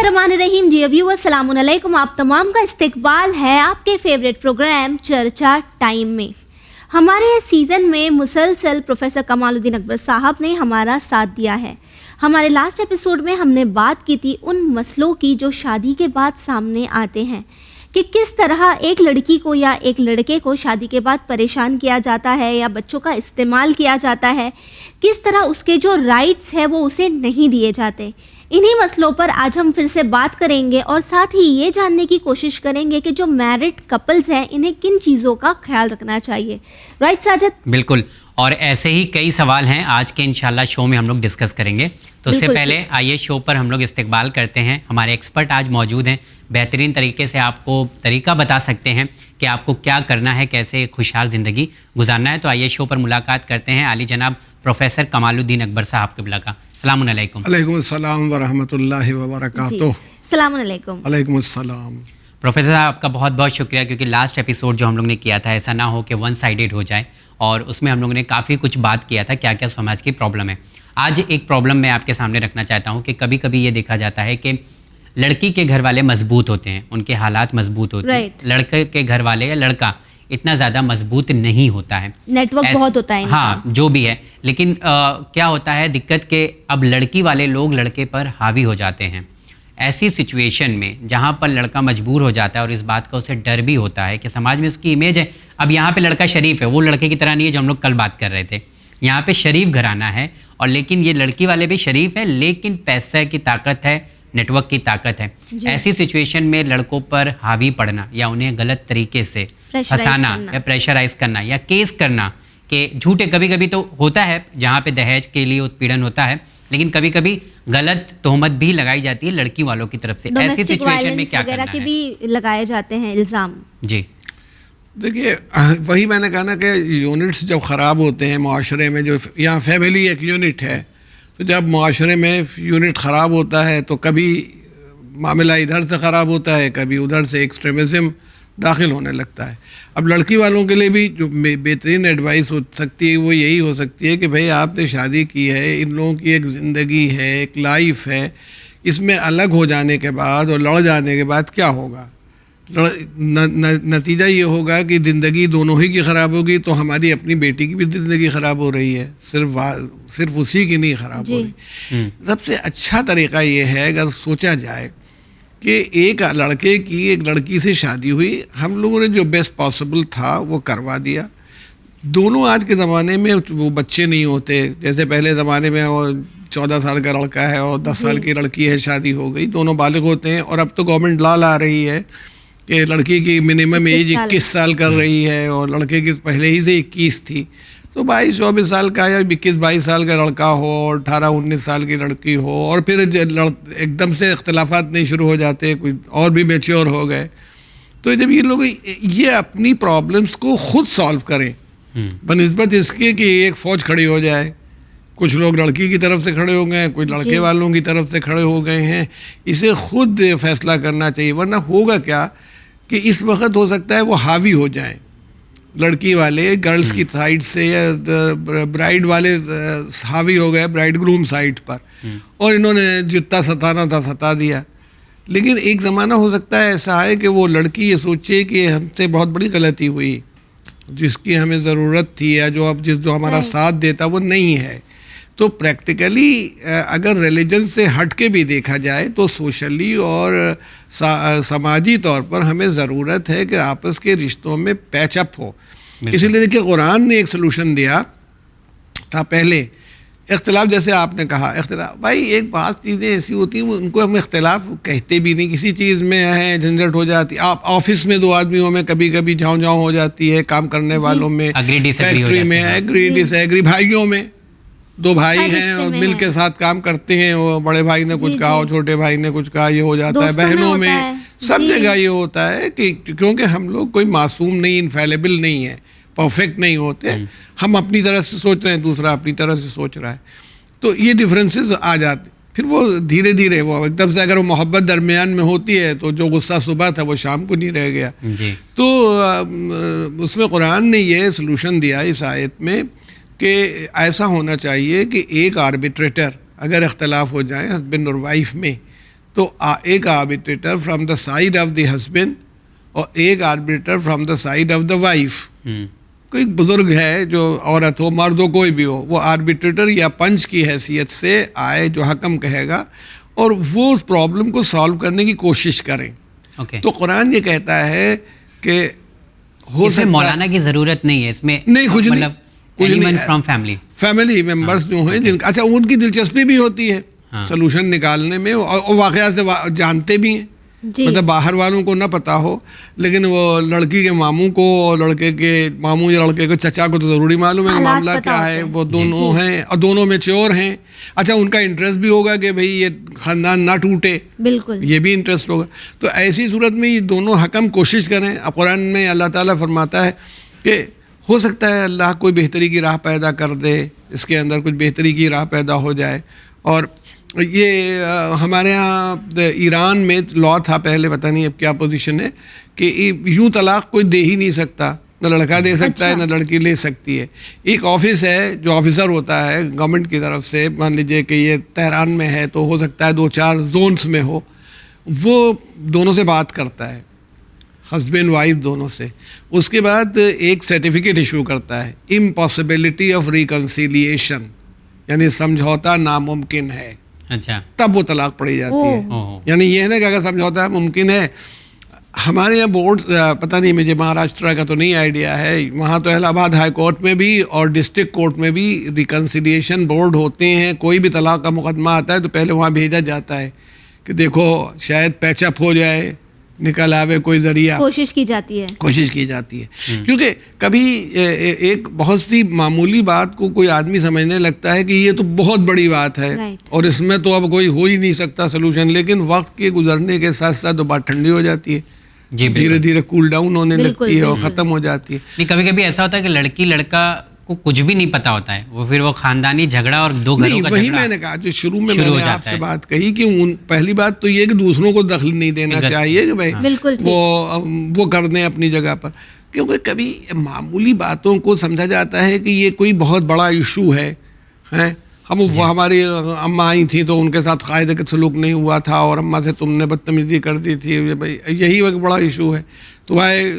बिस्मिल्लाहिर्रहमानिर्रहीम। जी व्यूअर्स, अस्सलाम वालेकुम। आप तमाम का इस्तकबाल है आपके फेवरेट प्रोग्राम चर्चा टाइम में। हमारे सीज़न में मुसलसल प्रोफेसर कमालुद्दीन अकबर साहब ने हमारा साथ दिया है। हमारे लास्ट एपिसोड में हमने बात की थी उन मसलों की जो शादी के बाद सामने आते हैं कि किस तरह एक लड़की को या एक लड़के को शादी के बाद परेशान किया जाता है या बच्चों का इस्तेमाल किया जाता है, किस तरह उसके जो राइट्स है वो उसे नहीं दिए जाते। इन्हीं मसलों पर आज हम फिर से बात करेंगे और साथ ही ये जानने की कोशिश करेंगे कि जो मैरिड कपल्स हैं इन्हें किन चीज़ों का ख्याल रखना चाहिए। राइट साजिद? बिल्कुल, और ऐसे ही कई सवाल हैं आज के इंशाल्लाह शो में हम लोग डिस्कस करेंगे। तो उससे पहले आइए शो पर हम लोग इस्तकबाल करते हैं। हमारे एक्सपर्ट आज मौजूद हैं, बेहतरीन तरीके से आपको तरीका बता सकते हैं कि आपको क्या करना है, कैसे खुशहाल ज़िंदगी गुजारना है। तो आइए शो पर मुलाकात करते हैं आली जनाब प्रोफेसर कमालुद्दीन अकबर साहब क़िबला का। अस्सलाम वालेकुम। अलैकुम अस्सलाम व रहमतुल्लाहि व बरकातुहू। अस्सलाम वालेकुम। अलैकुम अस्सलाम। प्रोफेसर साहब आपका बहुत बहुत शुक्रिया, क्योंकि लास्ट एपिसोड जो हम लोग ने किया था ऐसा ना हो कि वन साइडेड हो जाए, और उसमें हम लोगों ने काफ़ी कुछ बात किया था क्या क्या समाज की प्रॉब्लम है। आज एक प्रॉब्लम मैं आपके सामने रखना चाहता हूँ कि कभी कभी ये देखा जाता है कि लड़की के घर वाले मजबूत होते हैं, उनके हालात मजबूत होते हैं, लड़के के घर वाले या लड़का इतना ज़्यादा मजबूत नहीं होता है, नेटवर्क बहुत होता है इनका। हाँ, जो भी है, लेकिन क्या होता है दिक्कत के अब लड़की वाले लोग लड़के पर हावी हो जाते हैं। ऐसी सिचुएशन में जहाँ पर लड़का मजबूर हो जाता है और इस बात का उसे डर भी होता है कि समाज में उसकी इमेज है, अब यहाँ पे लड़का शरीफ है, वो लड़के की तरह नहीं है जो हम लोग कल बात कर रहे थे, यहाँ पे शरीफ घराना है, और लेकिन ये लड़की वाले भी शरीफ है, लेकिन पैसे की ताकत है, नेटवर्क की ताकत है। ऐसी सिचुएशन में लड़कों पर हावी पड़ना या उन्हें गलत तरीके से फंसाना या प्रेशराइज करना या केस करना कि झूठे, कभी कभी तो होता है जहाँ पे दहेज के लिए उत्पीड़न होता है, लेकिन कभी कभी गलत तोहमत भी लगाई जाती है लड़की वालों की तरफ से। ऐसी सिचुएशन में क्या करना है? भी लगाए जाते हैं इल्ज़ाम। जी देखिए, वही मैंने कहा ना कि यूनिट्स जब ख़राब होते हैं माशरे में, जो यहाँ फैमिली एक यूनिट है, तो जब माशरे में यूनिट ख़राब होता है तो कभी मामला इधर से ख़राब होता है, कभी उधर से एक्सट्रीमिज़म दाखिल होने लगता है। अब लड़की वालों के लिए भी जो बेहतरीन एडवाइस हो सकती है वो यही हो सकती है कि भाई आपने शादी की है, इन लोगों की एक ज़िंदगी है, एक लाइफ है, इसमें अलग हो जाने के बाद और लड़ जाने के बाद क्या होगा? नतीजा ये होगा कि ज़िंदगी दोनों ही की ख़राब होगी। तो हमारी अपनी बेटी की भी ज़िंदगी ख़राब हो रही है, सिर्फ उसी की नहीं ख़राब हो रही। सबसे अच्छा तरीक़ा ये है, अगर सोचा जाए कि एक लड़के की एक लड़की से शादी हुई, हम लोगों ने जो बेस्ट पॉसिबल था वो करवा दिया। दोनों आज के ज़माने में वो बच्चे नहीं होते, जैसे पहले ज़माने में वो 14 साल का लड़का है और 10 साल की लड़की है, शादी हो गई, दोनों बालिग होते हैं। और अब तो गवर्नमेंट लॉ ला रही है कि लड़की की मिनिमम एज 21 साल कर रही है और लड़के की पहले ही से 21 थी। तो 22-24 साल का या 21-22 साल का लड़का हो और 18-19 साल की लड़की हो, और फिर एकदम से इख्तलाफात नहीं शुरू हो जाते, कुछ और भी मैच्योर हो गए। तो जब ये लोग ये अपनी प्रॉब्लम्स को खुद सॉल्व करें बनिस्बत इसके कि एक फ़ौज खड़ी हो जाए, कुछ लोग लड़की की तरफ से खड़े हो गए, कुछ लड़के वालों की तरफ से खड़े हो गए हैं, इसे खुद फैसला करना चाहिए। वरना होगा क्या कि इस वक्त हो सकता है वो हावी हो जाए, लड़की वाले गर्ल्स की साइड से या ब्राइड वाले हावी हो गए ब्राइड ग्रूम साइड पर, और इन्होंने जितना सताना था सता दिया। लेकिन एक ज़माना हो सकता है ऐसा है कि वो लड़की ये सोचे कि हमसे बहुत बड़ी गलती हुई, जिसकी हमें ज़रूरत थी या जो हमारा साथ देता वो नहीं है। तो प्रैक्टिकली अगर रिलीजन से हट के भी देखा जाए तो सोशली और समाजी तौर पर हमें ज़रूरत है कि आपस के रिश्तों में पैचअप हो। इसीलिए देखिए, कुरान ने एक सलूशन दिया था पहले। इख्तिलाफ, जैसे आपने कहा, इख्तिलाफ भाई एक बात चीज़ें ऐसी होती हैं उनको हम इख्तिलाफ कहते भी नहीं, किसी चीज़ में है झंझट हो जाती। आप ऑफिस में 2 आदमियों में कभी कभी झाँव हो जाती है, काम करने वालों में, फैक्ट्री में एग्री डिसएग्री, भाइयों में 2 भाई हैं और मिल के साथ काम करते हैं, वो बड़े भाई ने कुछ कहा और छोटे भाई ने कुछ कहा, ये हो जाता है। बहनों में सब जगह ये होता है कि क्योंकि हम लोग कोई मासूम नहीं, इनफेलेबल नहीं है, परफेक्ट नहीं होते। हम अपनी तरफ से सोच रहे हैं, दूसरा अपनी तरफ से सोच रहा है, तो ये डिफरेंसेस आ जाते। फिर वो धीरे धीरे वो एकदम से अगर वो मोहब्बत दरमियान में होती है तो जो गुस्सा सुबह था वो शाम को नहीं रह गया। तो उसमें कुरान ने ये सलूशन दिया इस आयत में कि ऐसा होना चाहिए कि एक आर्बिट्रेटर, अगर इख्तलाफ हो जाए हस्बैंड और वाइफ में, तो एक arbitrator from the side of the husband और एक arbitrator from the side of the wife. कोई बुजुर्ग है, जो औरत हो मर्द हो कोई भी हो, वो आर्बिट्रेटर या पंच की हैसियत से आए, जो हकम कहेगा, और वो उस प्रॉब्लम को सॉल्व करने की कोशिश करें। तो कुरान ये कहता है कि हो सकता है मौलाना की जरूरत नहीं है इसमें, नहीं कुछ मतलब एलिमेंट फ्रॉम फैमिली मेंबर्स जो हैं जिनका अच्छा उनकी दिलचस्पी भी होती है सलूशन निकालने में, और वाकया से जानते भी हैं, मतलब बाहर वालों को ना पता हो, लेकिन वो लड़की के मामू को और लड़के के मामू या लड़के के चचा को तो ज़रूरी मालूम है मामला क्या है। वो दोनों हैं और दोनों मैच्योर हैं। अच्छा उनका इंटरेस्ट भी होगा कि भाई ये ख़ानदान ना टूटे, बिल्कुल ये भी इंटरेस्ट होगा। तो ऐसी सूरत में ये दोनों हकम कोशिश करें। अब कुरान में अल्लाह ताला फरमाता है कि हो सकता है अल्लाह कोई बेहतरी की राह पैदा कर दे, इसके अंदर कुछ बेहतरी की राह पैदा हो जाए। और ये हमारे यहाँ ईरान में लॉ था पहले, पता नहीं अब क्या पोजीशन है, कि यूँ तलाक कोई दे ही नहीं सकता, न लड़का दे सकता है न लड़की ले सकती है। एक ऑफिस है जो ऑफिसर होता है गवर्नमेंट की तरफ से, मान लीजिए कि ये तेहरान में है तो हो सकता है 2-4 जोन्स में हो, वो दोनों से बात करता है, हस्बैंड वाइफ दोनों से। उसके बाद एक सर्टिफिकेट इशू करता है, इम्पॉसिबिलिटी ऑफ रिकन्सिलिएशन, यानी समझौता नामुमकिन है। अच्छा, तब वो तलाक पड़ी जाती है। यानी ये है ना कि अगर समझौता मुमकिन है, हमारे यहाँ बोर्ड पता नहीं, मुझे महाराष्ट्र का तो नहीं आइडिया है, वहाँ तो इलाहाबाद हाई कोर्ट में भी और डिस्ट्रिक्ट कोर्ट में भी रिकन्सिलिएशन बोर्ड होते हैं। कोई भी तलाक का मुकदमा आता है तो पहले वहाँ भेजा जाता है कि देखो शायद पैचअप हो जाए, निकल आवे कोई जरिया, कोशिश की जाती है। क्योंकि कभी एक बहुत सी मामूली बात को कोई आदमी समझने लगता है कि ये तो बहुत बड़ी बात है और इसमें तो अब कोई हो ही नहीं सकता सलूशन, लेकिन वक्त के गुजरने के साथ साथ तो बात ठंडी हो जाती है, धीरे धीरे कूल डाउन होने लगती है और ख़त्म हो जाती है। नहीं, कभी कभी ऐसा होता है कि लड़की लड़का को कुछ भी नहीं पता होता है, वो फिर वो खानदानी झगड़ा और दो घरों का वही मैंने कहा जो शुरू में मैंने आपसे बात कही कि पहली बात तो ये कि दूसरों को दखल नहीं देना चाहिए कि भाई वो कर दें अपनी जगह पर, क्योंकि कभी मामूली बातों को समझा जाता है कि ये कोई बहुत बड़ा इशू है। हमारी अम्मा आई थी तो उनके साथ कायदे का सलूक नहीं हुआ था और अम्मा से तुमने बदतमीजी कर दी थी, भाई यही एक बड़ा इशू है। तो भाई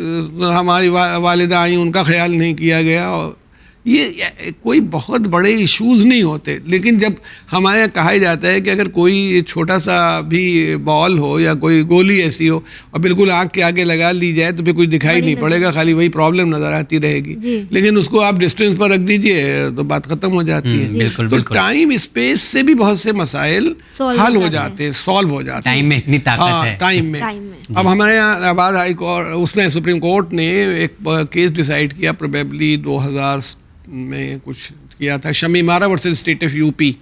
हमारी वालिदा आई, उनका ख्याल नहीं किया गया, और ये कोई बहुत बड़े इश्यूज़ नहीं होते। लेकिन जब हमारे यहाँ कहा जाता है कि अगर कोई छोटा सा भी बॉल हो या कोई गोली ऐसी हो और बिल्कुल आँख के आगे लगा ली जाए तो फिर कुछ दिखाई नहीं पड़ेगा, खाली वही प्रॉब्लम नज़र आती रहेगी। लेकिन उसको आप डिस्टेंस पर रख दीजिए तो बात ख़त्म हो जाती है। तो टाइम स्पेस से भी बहुत से मसाइल हल हो जाते हैं, सॉल्व हो जाते हैं। टाइम में इतनी ताकत है, टाइम में। अब हमारे यहाँ इलाहाबाद हाई कोर्ट, उसने सुप्रीम कोर्ट ने एक केस डिसाइड किया, प्रोबेबली 2000 में कुछ किया था, शमीमारा वर्सेस स्टेट ऑफ यूपी।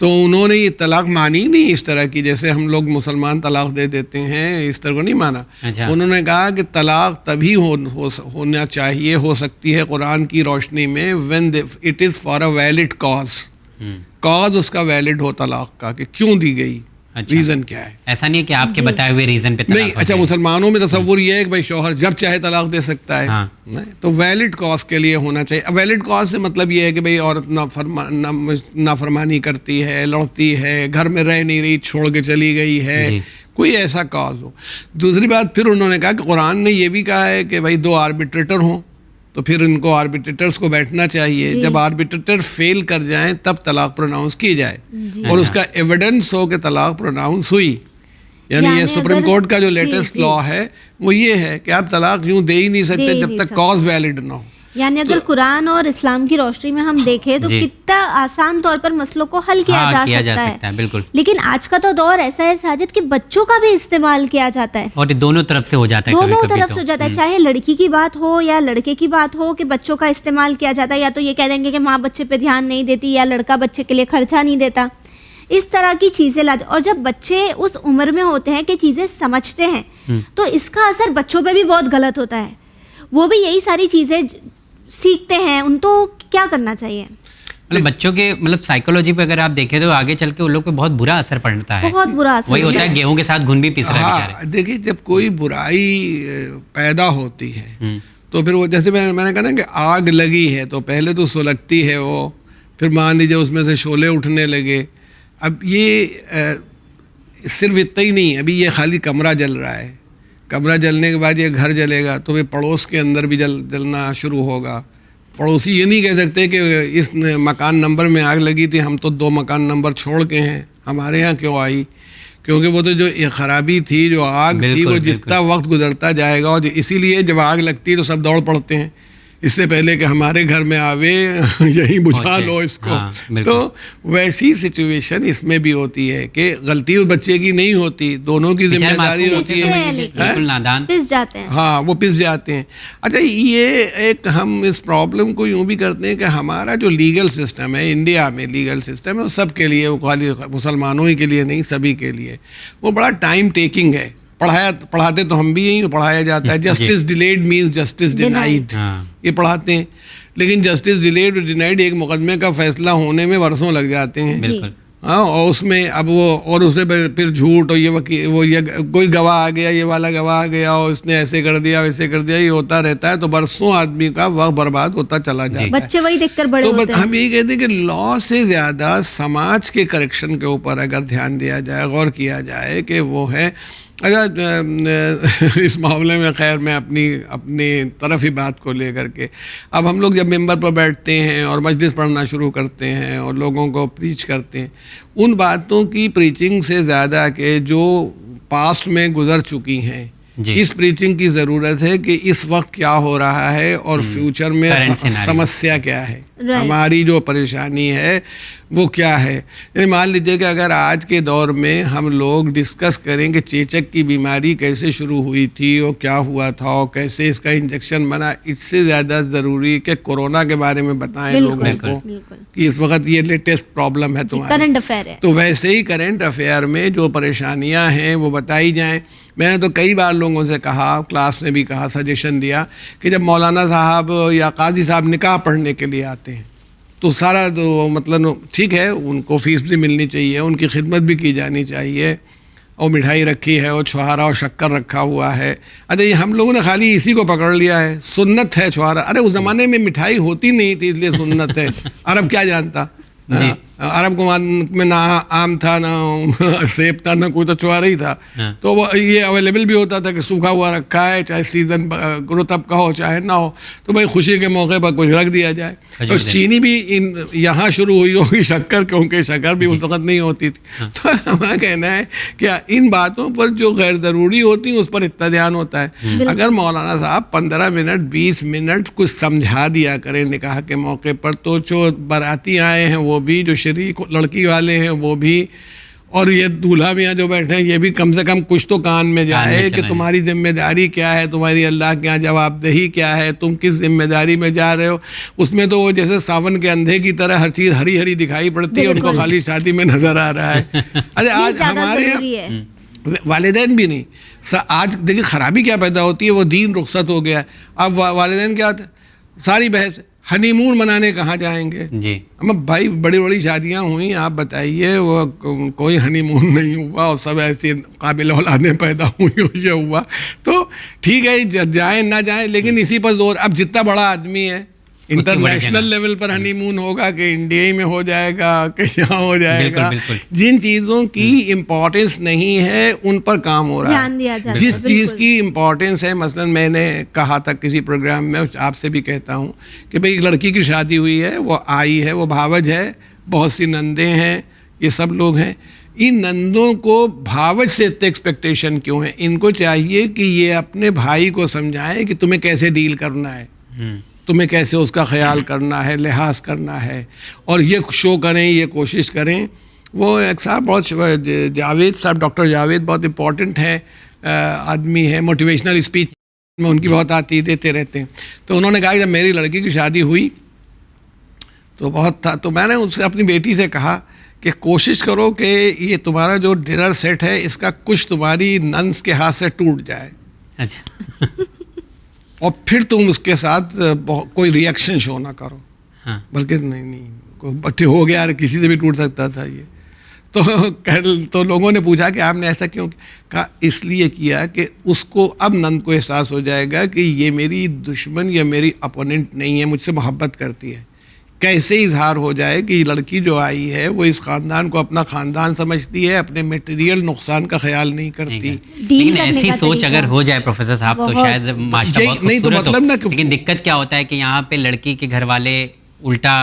तो उन्होंने ये तलाक मानी नहीं इस तरह की, जैसे हम लोग मुसलमान तलाक दे देते हैं, इस तरह को नहीं माना। अच्छा। उन्होंने कहा कि तलाक तभी होना चाहिए, हो सकती है कुरान की रोशनी में, when it is for a valid cause, cause उसका वैलिड हो तलाक का, कि क्यों दी गई, रीजन क्या है। ऐसा नहीं है कि आपके बताए हुए रीजन पे तलाक नहीं। अच्छा, मुसलमानों में तसव्वुर ये है कि भाई शौहर जब चाहे तलाक दे सकता है। नहीं, तो वैलिड कॉज के लिए होना चाहिए। वैलिड कॉज से मतलब ये है कि भाई औरत नाफरमानी करती है, लड़ती है, घर में रह नहीं रही, छोड़ के चली गई है, कोई ऐसा कॉज हो। दूसरी बात फिर उन्होंने कहा कि कुरान ने ये भी कहा है कि भाई 2 आर्बिट्रेटर हों, तो फिर इनको आर्बिट्रेटर्स को बैठना चाहिए। जब आर्बिट्रेटर फेल कर जाएं तब तलाक प्रोनाउंस की जाए और उसका एविडेंस हो कि तलाक प्रोनाउंस हुई। यानी ये सुप्रीम कोर्ट का जो लेटेस्ट लॉ है वो ये है कि आप तलाक यूं दे ही नहीं सकते जब तक कॉज वैलिड ना हो। यानी अगर कुरान और इस्लाम की रोशनी में हम देखें तो कितना आसान तौर पर मसलों को हल किया जा सकता है। बिल्कुल। लेकिन आज का तो दौर ऐसा है साजिद कि बच्चों का भी इस्तेमाल किया जाता है, और दोनों तरफ से हो जाता है, दोनों तरफ से हो जाता है। चाहे लड़की की बात हो या लड़के की बात हो, कि बच्चों का इस्तेमाल किया जाता है। या तो ये कह देंगे कि माँ बच्चे पे ध्यान नहीं देती, या लड़का बच्चे के लिए खर्चा नहीं देता, इस तरह की चीजें लाते। और जब बच्चे उस उम्र में होते हैं कि चीजें समझते हैं तो इसका असर बच्चों पे भी बहुत गलत होता है। वो भी यही सारी चीजें सीखते हैं, उनको क्या करना चाहिए? मतलब बच्चों के मतलब साइकोलॉजी पे अगर आप देखें तो आगे चल के उन लोग पे बहुत बुरा असर पड़ता है, बहुत बुरा असर। वही होता है गेहूं के साथ घुन भी पिस रहा है बेचारे। देखिए, जब कोई बुराई पैदा होती है तो फिर वो, जैसे मैंने कहा ना कि आग लगी है तो पहले तो सुलगती है वो, फिर मान लीजिए उसमें से शोले उठने लगे। अब ये सिर्फ इतना ही नहीं, अभी ये खाली कमरा जल रहा है, कमरा जलने के बाद ये घर जलेगा तो वे पड़ोस के अंदर भी जलना शुरू होगा। पड़ोसी ये नहीं कह सकते कि इस मकान नंबर में आग लगी थी, हम तो 2 मकान नंबर छोड़ के हैं, हमारे यहाँ क्यों आई, क्योंकि वो तो जो ये खराबी थी, जो आग थी, वो जितना वक्त गुजरता जाएगा, और इसीलिए जब आग लगती है तो सब दौड़ पड़ते हैं इससे पहले कि हमारे घर में आवे यही बुझा लो इसको। हाँ, तो वैसी सिचुएशन इसमें भी होती है कि गलती उस बच्चे की नहीं होती, दोनों की जिम्मेदारी होती है, बिल्कुल नादान पिस जाते हैं। हाँ, वो पिस जाते हैं। अच्छा, ये एक हम इस प्रॉब्लम को यूँ भी करते हैं कि हमारा जो लीगल सिस्टम है, इंडिया में लीगल सिस्टम है, वो सब के लिए, वो खाली मुसलमानों ही के लिए नहीं, सभी के लिए वो बड़ा टाइम टेकिंग है। पढ़ाते तो हम भी यही पढ़ाया जाता है, justice delayed means justice denied, ये पढ़ाते हैं, लेकिन जस्टिस डिलेड और डिनाइड एक मुकदमे का फैसला होने में वर्षों लग जाते हैं। बिल्कुल। हाँ, और उसमें अब वो और उसे फिर झूठ, और ये कोई गवाह आ गया, ये वाला गवाह आ गया और उसने ऐसे कर दिया वैसे कर दिया, ये होता रहता है, तो बरसों आदमी का वक्त बर्बाद होता चला जाता है। बच्चे वही देखकर बड़े होते हैं। हम यही कहते हैं कि लॉ से ज़्यादा समाज के करेक्शन के ऊपर अगर ध्यान दिया जाए, गौर किया जाए कि वो है। अच्छा, इस मामले में खैर मैं अपनी तरफ ही बात को लेकर के, अब हम लोग जब मेंबर पर बैठते हैं और मजलिस पढ़ना शुरू करते हैं और लोगों को प्रीच करते हैं, उन बातों की प्रीचिंग से ज़्यादा के जो पास्ट में गुजर चुकी हैं, इस प्रीचिंग की ज़रूरत है कि इस वक्त क्या हो रहा है और फ्यूचर में समस्या क्या है, हमारी जो परेशानी है वो क्या है। यानी मान लीजिए कि अगर आज के दौर में हम लोग डिस्कस करें कि चेचक की बीमारी कैसे शुरू हुई थी और क्या हुआ था और कैसे इसका इंजेक्शन बना, इससे ज़्यादा ज़रूरी कि कोरोना के बारे में बताएं लोगों को कि इस वक्त ये लेटेस्ट प्रॉब्लम है तुम्हारी, करंट अफेयर है। तो वैसे ही करंट अफेयर में जो परेशानियां हैं वो बताई जाएं। मैंने तो कई बार लोगों से कहा, क्लास में भी कहा, सजेशन दिया कि जब मौलाना साहब या काजी साहब निकाह पढ़ने के लिए आते हैं तो सारा तो मतलब ठीक है, उनको फीस भी मिलनी चाहिए, उनकी खिदमत भी की जानी चाहिए, और मिठाई रखी है और छुहारा और शक्कर रखा हुआ है। अरे ये हम लोगों ने खाली इसी को पकड़ लिया है, सुन्नत है छुहारा। अरे उस ज़माने में मिठाई होती नहीं थी इसलिए सुन्नत है। अरब क्या जानता, अरब को में ना आम था, ना सेब था, ना कोई, तो छुहारा ही था। तो वो ये अवेलेबल भी होता था कि सूखा हुआ रखा है, चाहे सीज़न रुतब का हो चाहे ना हो, तो भाई खुशी के मौके पर कुछ रख दिया जाए। तो चीनी भी यहाँ शुरू हुई होगी, शक्कर, क्योंकि शक्कर भी उस वक्त नहीं होती थी। तो हमारा कहना है कि इन बातों पर जो गैर ज़रूरी होती हैं उस पर इतना ध्यान होता है। अगर मौलाना साहब 15 मिनट 20 मिनट कुछ समझा दिया करें निकाह के मौके पर, तो जो बाराती आए हैं वो भी, जो शरीक लड़की वाले हैं वो भी, और ये दूल्हा भी यहाँ जो बैठे हैं ये भी कम से कम कुछ तो कान में जाए कि तुम्हारी जिम्मेदारी क्या है, तुम्हारी अल्लाह के यहाँ जवाबदेही क्या है, तुम किस जिम्मेदारी में जा रहे हो। उसमें तो वो जैसे सावन के अंधे की तरह हर चीज़ हरी हरी दिखाई पड़ती है, उनको खाली शादी में नज़र आ रहा है। अरे आज हमारे यहाँ वालिदैन भी नहीं, आज देखिए खराबी क्या पैदा होती है, वो दीन रुखसत हो गया। अब वालिदैन क्या होता है, सारी बहस हनीमून मनाने कहाँ जाएंगे जी। अब भाई बड़ी बड़ी शादियाँ हुई, आप बताइए, वो कोई हनीमून नहीं हुआ और सब ऐसी काबिल औलादें पैदा हुई और ये हुआ। तो ठीक है, जाए ना जाए, लेकिन इसी पर जोर। अब जितना बड़ा आदमी है, इंटरनेशनल लेवल पर हनीमून होगा कि इंडिया ही में हो जाएगा कि यहाँ हो जाएगा। जिन चीज़ों की इम्पोर्टेंस नहीं है उन पर काम हो रहा है। जिस चीज़ की इम्पोर्टेंस है, मसलन मैंने कहा था किसी प्रोग्राम में, आपसे भी कहता हूँ कि भाई एक लड़की की शादी हुई है, वो आई है, वो भावज है, बहुत सी नंदे हैं, ये सब लोग हैं। इन नंदों को भावज से इतने एक्सपेक्टेशन क्यों है? इनको चाहिए कि ये अपने भाई को समझाएं कि तुम्हें कैसे डील करना है, तुम्हें कैसे उसका ख्याल करना है, लिहाज करना है, और ये शो करें, ये कोशिश करें। वो एक साहब बहुत, जावेद साहब, डॉक्टर जावेद बहुत इम्पोर्टेंट है आदमी है, मोटिवेशनल स्पीच में उनकी बहुत आती, देते रहते हैं। तो उन्होंने कहा कि जब मेरी लड़की की शादी हुई तो बहुत था, तो मैंने उससे अपनी बेटी से कहा कि कोशिश करो कि ये तुम्हारा जो डिनर सेट है इसका कुछ तुम्हारी नन्स के हाथ से टूट जाए। अच्छा। और फिर तुम उसके साथ कोई रिएक्शन शो ना करो। हाँ। बल्कि नहीं कोई बच्चे हो गया यार, किसी से भी टूट सकता था ये। तो लोगों ने पूछा कि आपने ऐसा क्यों कहा? इसलिए किया कि उसको अब नंद को एहसास हो जाएगा कि ये मेरी दुश्मन या मेरी अपोनेंट नहीं है, मुझसे मोहब्बत करती है। कैसे इजहार हो जाए कि लड़की जो आई है वो इस ख़ानदान को अपना ख़ानदान समझती है, अपने मटेरियल नुकसान का ख्याल नहीं करती। लेकिन ऐसी सोच अगर हो जाए प्रोफेसर साहब तो शायद माशरा बहुत नहीं तो खूबसूरत मतलब हो। ना कि लेकिन दिक्कत क्या होता है कि यहाँ पे लड़की के घर वाले उल्टा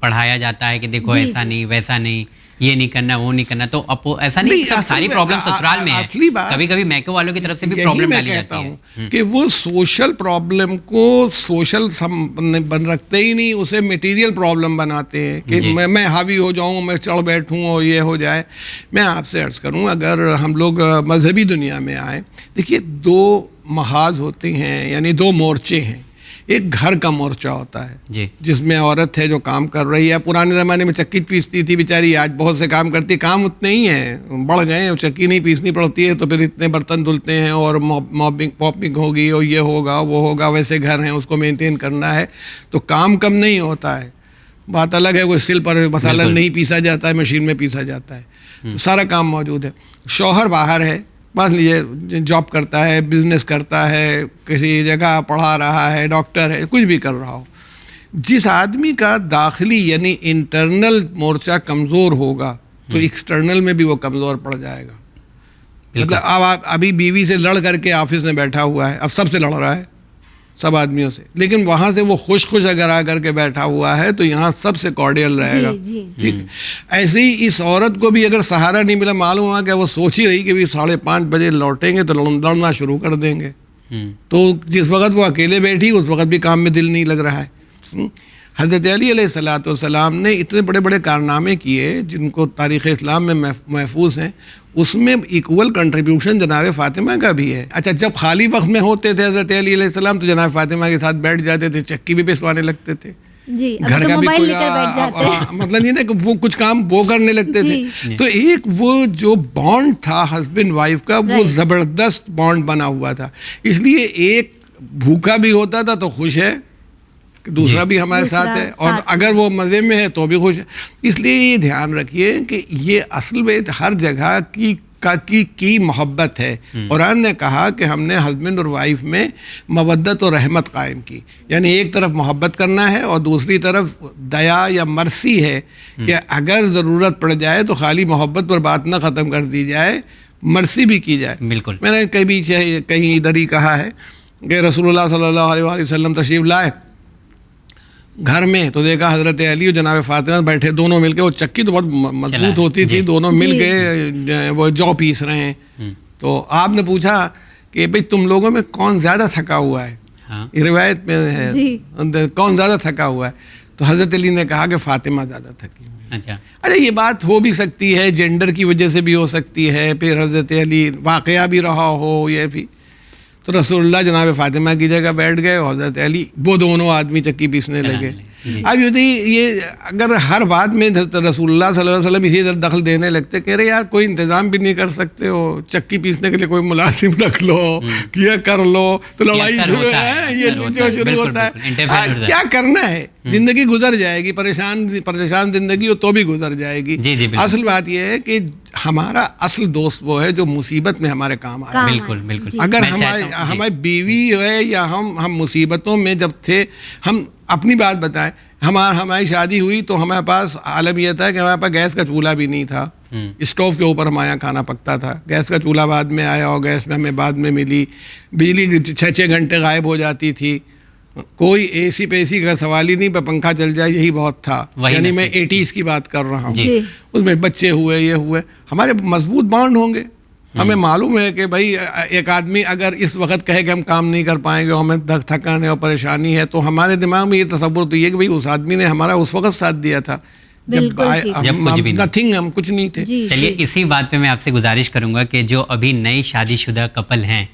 पढ़ाया जाता है कि देखो ऐसा नहीं वैसा नहीं, ये नहीं करना वो नहीं करना, तो अब ऐसा नहीं, सब सारी प्रॉब्लम ससुराल में है, कभी कभी मैके वालों की तरफ से भी प्रॉब्लम डाली जाती है कि वो सोशल प्रॉब्लम को सोशल बन रखते ही नहीं, उसे मटेरियल प्रॉब्लम बनाते हैं कि मैं हावी हो जाऊं, मैं चढ़ बैठूं और ये हो जाए। मैं आपसे अर्ज करूं, अगर हम लोग मजहबी दुनिया में आए, देखिए 2 महाज होते हैं, यानी 2 मोर्चे हैं। एक घर का मोर्चा होता है जिसमें औरत है जो काम कर रही है। पुराने ज़माने में चक्की पीसती थी बेचारी, आज बहुत से काम करती, काम उतने ही हैं, बढ़ गए हैं, चक्की नहीं पीसनी पड़ती है तो फिर इतने बर्तन धुलते हैं और मॉपिंग होगी और ये होगा वो होगा, वैसे घर हैं उसको मेंटेन करना है, तो काम कम नहीं होता है। बात अलग है, कोई सिल पर मसाला नहीं पीसा जाता है, मशीन में पीसा जाता है, तो सारा काम मौजूद है। शौहर बाहर है, मान लीजिए जॉब करता है, बिजनेस करता है, किसी जगह पढ़ा रहा है, डॉक्टर है, कुछ भी कर रहा हो। जिस आदमी का दाखिली यानी इंटरनल मोर्चा कमज़ोर होगा तो एक्सटर्नल में भी वो कमज़ोर पड़ जाएगा। मतलब अब आप अभी बीवी से लड़ करके ऑफिस में बैठा हुआ है, अब सबसे लड़ रहा है, सब आदमियों से, लेकिन वहाँ से वो खुश अगर आ करके बैठा हुआ है तो यहाँ सबसे कॉर्डियल रहेगा। ठीक है, ऐसे ही इस औरत को भी अगर सहारा नहीं मिला, मालूम हुआ कि वो सोच ही रही कि भी 5:30 बजे लौटेंगे तो लड़ना शुरू कर देंगे, तो जिस वक्त वो अकेले बैठी उस वक्त भी काम में दिल नहीं लग रहा है। हज़रत अली अलैहिस्सलाम ने इतने बड़े बड़े कारनामे किए जिनको तारीख़ इस्लाम में महफूज हैं, उसमें इक्वल कंट्रीब्यूशन जनाब फ़ातिमा का भी है। अच्छा, जब खाली वक्त में होते थे हज़रत अली अलैहिस्सलाम तो जनाब फ़ातिमा के साथ बैठ जाते थे, चक्की भी पिसवाने लगते थे, जी, घर तो का भी मोबाइल कोई लेकर बैठ जाते हैं। मतलब ये ना कि वो कुछ काम वो करने लगते थे। तो एक वो जो बॉन्ड था हस्बैंड वाइफ का, वो ज़बरदस्त बॉन्ड बना हुआ था। इसलिए एक भूखा भी होता था तो खुश है, दूसरा भी हमारे साथ है, और अगर वो मज़े में है तो भी खुश है। इसलिए ये ध्यान रखिए कि ये असल में हर जगह की मोहब्बत है। कुरान ने कहा कि हमने हस्बैंड और वाइफ में मवद्दत और रहमत कायम की, यानी एक तरफ मोहब्बत करना है और दूसरी तरफ दया या मर्सी है कि अगर ज़रूरत पड़ जाए तो खाली मोहब्बत पर बात ना ख़त्म कर दी जाए, मर्सी भी की जाए। बिल्कुल, मैंने कहीं इधर ही कहा है कि रसूलुल्लाह सल्लल्लाहु अलैहि वसल्लम तशरीफ़ लाए घर में तो देखा हज़रत अली और जनाब फ़ातिमा बैठे, दोनों मिलके, वो चक्की तो बहुत मजबूत होती थी, दोनों मिल के वो जौ पीस रहे हैं। तो आपने पूछा कि भाई तुम लोगों में कौन ज़्यादा थका हुआ है? हाँ। रिवायत में है कौन ज़्यादा थका हुआ है, तो हज़रत अली ने कहा कि फ़ातिमा ज़्यादा थकी हुई है। अच्छा, ये बात हो भी सकती है, जेंडर की वजह से भी हो सकती है, फिर हज़रत अली वाक़या भी रहा हो ये भी, तो रसूलुल्लाह जनाब फ़ातिमा की जगह बैठ गए और हज़रत अली, वो दोनों आदमी चक्की पीसने लगे। अब ये अगर हर बात में रसूलुल्लाह सल्लल्लाहु अलैहि वसल्लम इसी तरह दखल देने लगते, कह रहे यार कोई इंतज़ाम भी नहीं कर सकते हो, चक्की पीसने के लिए कोई मुलाजिम रख लो, किया कर लो, तो लड़ाई शुरू है, ये शुरू होता है। क्या करना है, जिंदगी गुजर जाएगी, परेशान जिंदगी हो तो भी गुजर जाएगी। असल बात यह है कि हमारा असल दोस्त वो है जो मुसीबत में हमारे काम आए। बिल्कुल बिल्कुल। अगर हमारी बीवी है या हम मुसीबतों में जब थे, हम अपनी बात बताएं, हमारी शादी हुई तो हमारे पास आलम यह था कि हमारे पास गैस का चूल्हा भी नहीं था, स्टोव के ऊपर हमारे यहाँ खाना पकता था। गैस का चूल्हा बाद में आया और गैस में हमें बाद में मिली। बिजली 6-6 घंटे गायब हो जाती थी, कोई एसी पेसी का सवाल ही नहीं, पर पंखा चल जाए यही बहुत था। यानी मैं 80s की बात कर रहा हूँ। उसमें बच्चे हुए, ये हुए, हमारे मजबूत बॉन्ड होंगे। हमें मालूम है कि भाई एक आदमी अगर इस वक्त कहे कि हम काम नहीं कर पाएंगे और हमें थकान है और परेशानी है, तो हमारे दिमाग में ये तसव्वुर तो ये कि भाई उस आदमी ने हमारा उस वक्त साथ दिया था जब कुछ भी नथिंग, हम कुछ नहीं थे। चलिए इसी बात पे मैं आपसे गुजारिश करूंगा कि जो अभी नई शादीशुदा कपल हैं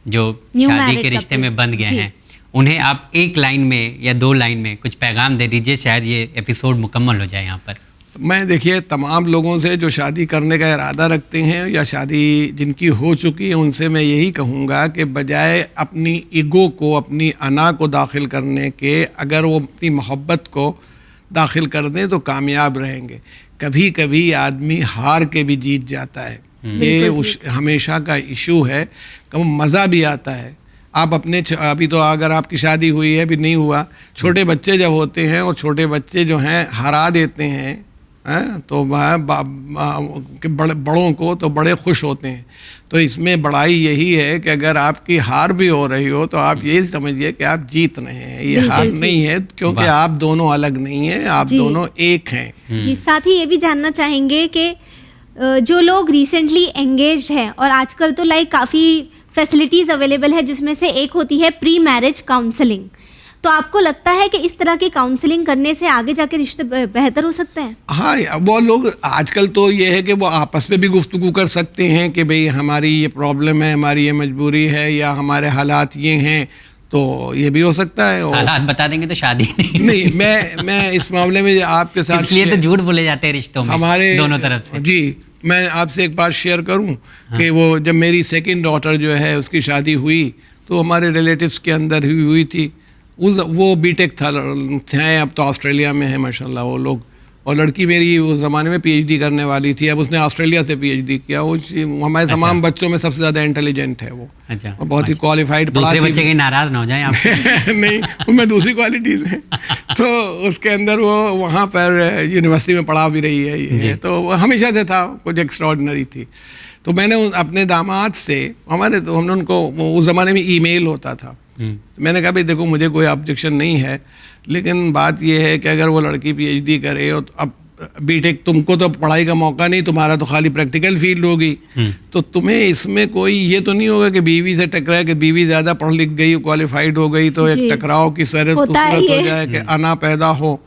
जो शादी के रिश्ते में बंध गए हैं, उन्हें आप एक लाइन में या 2 लाइन में कुछ पैगाम दे दीजिए, शायद ये एपिसोड मुकम्मल हो जाए यहाँ पर। मैं देखिए तमाम लोगों से जो शादी करने का इरादा रखते हैं या शादी जिनकी हो चुकी है, उनसे मैं यही कहूँगा कि बजाय अपनी ईगो को, अपनी अना को दाखिल करने के, अगर वो अपनी मोहब्बत को दाखिल कर दें तो कामयाब रहेंगे। कभी कभी आदमी हार के भी जीत जाता है, ये हमेशा का इशू है। कभी मज़ा भी आता है, आप अपने अभी तो अगर आपकी शादी हुई है, अभी नहीं हुआ, छोटे बच्चे जब होते हैं और छोटे बच्चे जो हैं हरा देते हैं तो बड़ों को तो बड़े खुश होते हैं। तो इसमें बड़ाई यही है कि अगर आपकी हार भी हो रही हो तो आप यही समझिए कि आप जीत रहे हैं, ये हार नहीं है, क्योंकि आप दोनों अलग नहीं हैं, आप दोनों एक हैं। जी, साथ ही ये भी जानना चाहेंगे कि जो लोग रिसेंटली एंगेज हैं और आजकल तो लाइक काफ़ी फैसिलिटीज़ अवेलेबल है, जिसमें से एक होती है प्री मैरिज काउंसलिंग, तो आपको लगता है कि इस तरह की काउंसलिंग करने से आगे जाके रिश्ते बेहतर हो सकते हैं? हाँ, वो लोग आजकल तो ये है कि वो आपस में भी गुफ्तगू कर सकते हैं कि भाई हमारी ये प्रॉब्लम है, हमारी ये मजबूरी है, या हमारे हालात ये हैं, तो ये भी हो सकता है। हालात बता देंगे तो शादी नहीं, मैं इस मामले में आपके साथ, इसलिए तो झूठ बोले जाते हैं रिश्तों में हमारे दोनों तरफ से। जी, मैं आपसे एक बात शेयर करूं कि वो जब मेरी सेकंड डॉटर जो है उसकी शादी हुई तो हमारे रिलेटिव्स के अंदर ही हुई थी। वो बीटेक था, अब तो ऑस्ट्रेलिया में है माशाल्लाह वो लोग, और लड़की मेरी उस ज़माने में पीएचडी करने वाली थी, अब उसने ऑस्ट्रेलिया से पीएचडी किया। वो हमारे तमाम बच्चों में सबसे ज़्यादा इंटेलिजेंट है वो। अच्छा, और बहुत ही क्वालिफाइड। दूसरे बच्चे के नाराज़ ना हो जाए आप। नहीं, उनमें दूसरी क्वालिटीज़ हैं। तो उसके अंदर वो वहाँ पर यूनिवर्सिटी में पढ़ा भी रही है ये, तो हमेशा से था, कुछ एक्स्ट्राऑर्डिनरी थी। तो मैंने अपने दामाद से, हमने उनको, उस ज़माने में ईमेल होता था, मैंने कहा भाई देखो मुझे कोई ऑब्जेक्शन नहीं है, लेकिन बात यह है कि अगर वो लड़की पीएचडी करे और अब बीटेक, तुमको तो पढ़ाई का मौका नहीं, तुम्हारा तो खाली प्रैक्टिकल फील्ड होगी, तो तुम्हें इसमें कोई ये तो नहीं होगा कि बीवी से टकराए कि बीवी ज़्यादा पढ़ लिख गई, क्वालिफाइड हो गई तो एक टकराव की सूरत हो जाए कि अना पैदा हो,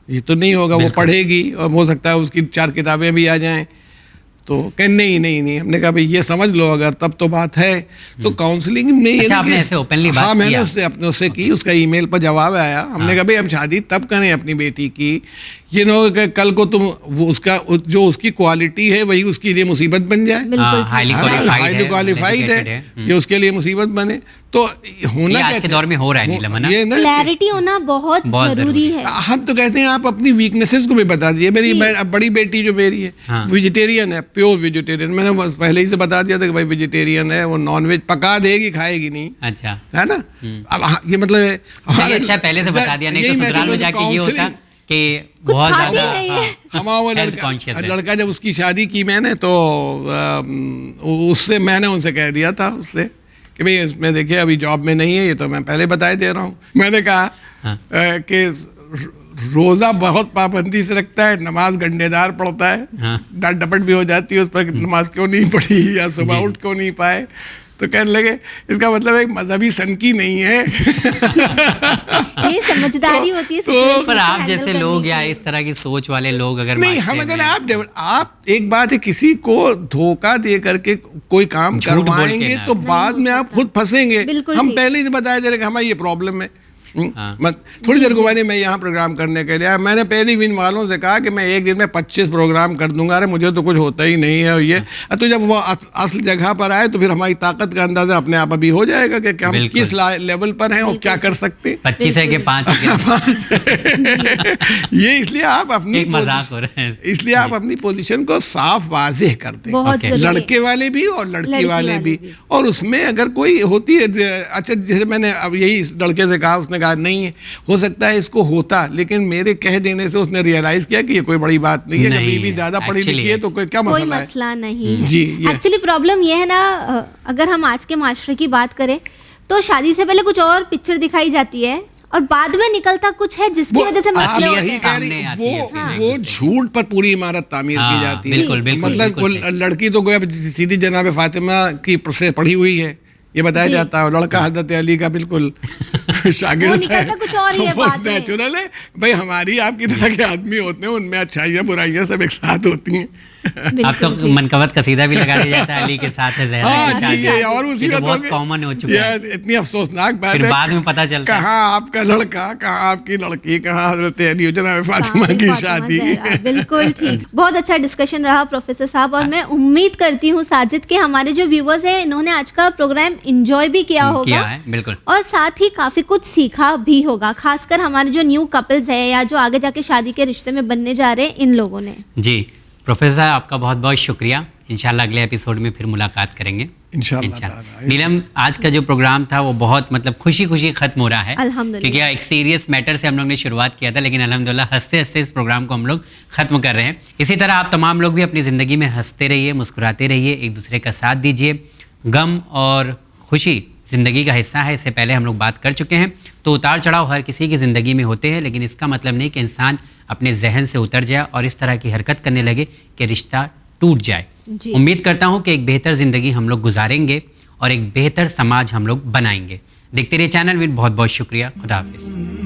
ये तो नहीं होगा। वो पढ़ेगी और हो सकता है उसकी 4 किताबें भी आ जाएं। तो कह नहीं, हमने कहा भाई ये समझ लो अगर, तब तो बात है। तो काउंसलिंग में ये, अच्छा, आपने ऐसे ओपनली बात हाँ, मैंने उससे की, उसका ईमेल पर जवाब आया। हमने कहा भाई हम शादी तब करें अपनी बेटी की, ये ना हो कि कल को तुम वो उसका जो उसकी क्वालिटी है वही उसके लिए मुसीबत बन जाए। हाईली क्वालिफाइड है, ये उसके लिए मुसीबत बने। तो होना आज के दौर में हो रहा है नीलम, ये क्लैरिटी होना बहुत जरूरी है। हम तो कहते हैं आप अपनी वीकनेसेस को भी बता दीजिए। मेरी बड़ी बेटी जो मेरी है वेजिटेरियन है, प्योर वेजिटेरियन। मैंने पहले ही से बता दिया था कि भाई वेजिटेरियन है, वो नॉनवेज पका देगी, खाएगी नहीं। अच्छा, है ना? अब ये मतलब है, अच्छा पहले से बता दिया, नहीं तो ससुराल में जाके ये होता कि बहुत ज्यादा हमारा लड़का जब उसकी शादी की मैंने, तो उससे मैंने उनसे कह दिया था उससे कि भाई इसमें देखिए अभी जॉब में नहीं है, ये तो मैं पहले बताए दे रहा हूँ। मैंने कहा कि रोज़ा बहुत पाबंदी से रखता है, नमाज गंडेदार पढ़ता है, डांट डपट भी हो जाती है उस पर, नमाज क्यों नहीं पढ़ी या सुबह उठ क्यों नहीं पाए। तो कहने लगे इसका मतलब एक मजहबी सनकी नहीं है। ये समझदारी होती है। तो पर आप जैसे लोग या इस तरह की सोच वाले लोग अगर नहीं, हम अगर आप एक बात है, किसी को धोखा दे करके कोई काम करवाएंगे तो बाद में आप खुद फंसेंगे। हम पहले ही बताया जा रहे कि हमारी ये प्रॉब्लम है। थोड़ी देर को मैं यहाँ प्रोग्राम करने के लिए, मैंने पहले ही इन वालों से कहा कि मैं एक दिन में 25 प्रोग्राम कर दूंगा, अरे मुझे तो कुछ होता ही नहीं है। और ये तो जब वो असल जगह पर आए तो फिर हमारी ताकत का अंदाजा अपने आप अभी हो जाएगा कि हम किस लेवल पर हैं और क्या कर सकते हैं। 25 है कि 5 ये इसलिए आप अपनी मजाक हो रहे हैं, इसलिए आप अपनी पोजीशन को साफ वाज़ेह कर दें, लड़के वाले भी और लड़की वाले भी। और उसमें अगर कोई होती है, अच्छा जैसे मैंने अब यही लड़के से कहा, उसने नहीं है, हो सकता है इसको होता, लेकिन मेरे कह देने से उसने रियलाइज किया कि ये कोई बड़ी बात नहीं है। कभी भी ज्यादा पढ़ी लिखी है तो कोई क्या मसला नहीं है। जी, एक्चुअली प्रॉब्लम ये है ना, अगर हम आज के माशरे की बात करें तो शादी से पहले कुछ और पिक्चर दिखाई जाती है और बाद में निकलता कुछ है, जिसकी वजह से मसले होते हैं। वो झूठ पर पूरी इमारत तामीर की जाती है। मतलब लड़की तो सीधी जनाब फातिमा की पढ़ी हुई है, ये बताया जाता है, लड़का हजरत अली का बिल्कुल शागिर्द है। कुछ और ही है, बात नेचुरल है भाई, हमारी आपकी तरह के आदमी होते हैं, उनमें अच्छाइयाँ बुराइयाँ सब एक साथ होती हैं। अब तो मनकवत कसीदा भी लगा दिया जाता है, अली के साथ है ज़हरा, और उसी तो बहुत कॉमन हो चुका है। इतनी अफसोसनाक बात है, फिर बाद में पता चलता है कहाँ आपका लड़का, कहाँ आपकी लड़की, कहाँ हजरत अली जनाब फातिमा की शादी। बिल्कुल ठीक, बहुत अच्छा डिस्कशन रहा प्रोफेसर साहब, और मैं उम्मीद करती हूँ साजिद के हमारे जो व्यूअर्स हैं इन्होंने आज का प्रोग्राम एंजॉय भी किया होगा, बिल्कुल, और साथ ही काफी कुछ सीखा भी होगा, खासकर हमारे जो न्यू कपल्स है या जो आगे जाके शादी के रिश्ते में बनने जा रहे हैं इन लोगों ने। जी प्रोफेसर साहब, आपका बहुत बहुत शुक्रिया। इंशाल्लाह अगले एपिसोड में फिर मुलाकात करेंगे। इंशाल्लाह इंशाल्लाह। ताला। नीलम, आज का जो प्रोग्राम था वो बहुत मतलब खुशी खुशी खत्म हो रहा है, अल्हम्दुलिल्लाह। क्योंकि एक सीरियस मैटर से हम लोग ने शुरुआत किया था, लेकिन अल्हम्दुलिल्लाह हंसते हंसते इस प्रोग्राम को हम लोग खत्म कर रहे हैं। इसी तरह आप तमाम लोग भी अपनी ज़िंदगी में हंसते रहिए, मुस्कुराते रहिए, एक दूसरे का साथ दीजिए। गम और खुशी ज़िंदगी का हिस्सा है, इससे पहले हम लोग बात कर चुके हैं। तो उतार चढ़ाव हर किसी की ज़िंदगी में होते हैं, लेकिन इसका मतलब नहीं कि इंसान अपने जहन से उतर जाए और इस तरह की हरकत करने लगे कि रिश्ता टूट जाए। जी। उम्मीद करता हूँ कि एक बेहतर ज़िंदगी हम लोग गुजारेंगे और एक बेहतर समाज हम लोग बनाएंगे। देखते रहिए चैनल विद। बहुत बहुत शुक्रिया। खुदा हाफिज़।